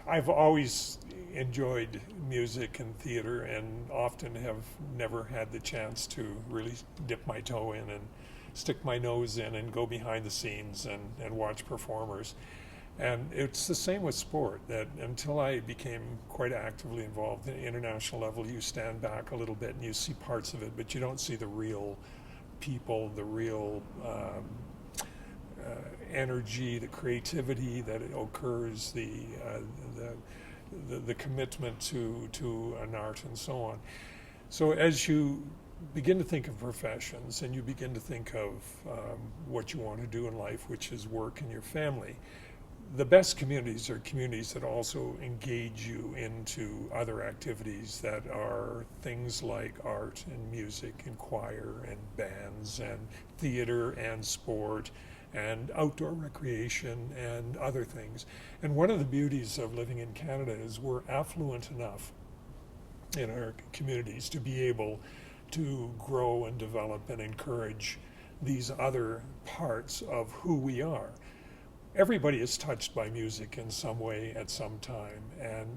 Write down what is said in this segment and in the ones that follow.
I've always enjoyed music and theater and often have never had the chance to really dip my toe in and stick my nose in and go behind the scenes and watch performers. And it's the same with sport, that until I became quite actively involved at the international level, you stand back a little bit and you see parts of it, but you don't see the real people, the real energy, the creativity that occurs, the commitment to an art and so on. So as you begin to think of professions and you begin to think of what you want to do in life, which is work and your family, the best communities are communities that also engage you into other activities that are things like art and music and choir and bands and theater and sport and outdoor recreation and other things. And one of the beauties of living in Canada is we're affluent enough in our communities to be able to grow and develop and encourage these other parts of who we are. Everybody is touched by music in some way at some time, and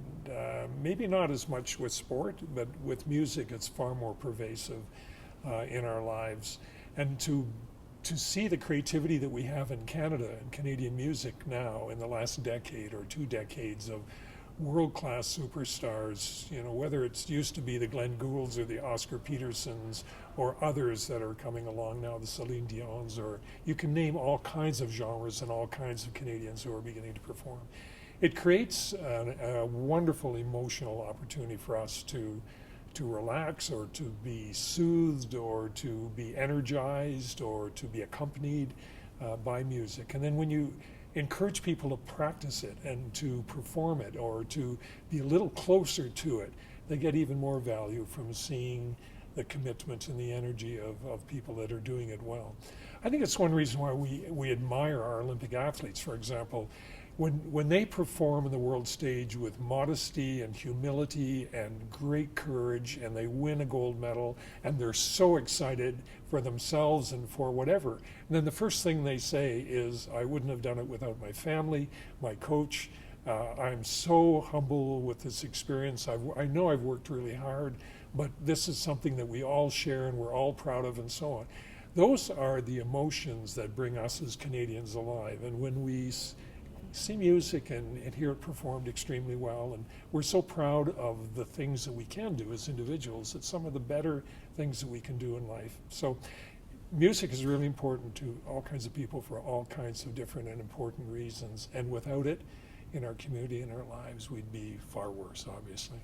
maybe not as much with sport, but with music it's far more pervasive in our lives. And to see the creativity that we have in Canada and Canadian music now in the last decade or 2 decades of world-class superstars, you know, whether it's used to be the Glenn Goulds or the Oscar Petersons or others that are coming along now, the Celine Dions, or you can name all kinds of genres and all kinds of Canadians who are beginning to perform. It creates a wonderful emotional opportunity for us to relax or to be soothed or to be energized or to be accompanied by music. And then when you encourage people to practice it and to perform it or to be a little closer to it, they get even more value from seeing the commitment and the energy of people that are doing it well. I think it's one reason why we admire our Olympic athletes, for example. When they perform on the world stage with modesty and humility and great courage and they win a gold medal and they're so excited for themselves and for whatever, and then the first thing they say is, I wouldn't have done it without my family, my coach. I'm so humble with this experience. I know I've worked really hard, but this is something that we all share and we're all proud of and so on. Those are the emotions that bring us as Canadians alive. And when we see music and hear it performed extremely well, and we're so proud of the things that we can do as individuals. It's some of the better things that we can do in life. So music is really important to all kinds of people for all kinds of different and important reasons, and without it in our community and our lives we'd be far worse, obviously.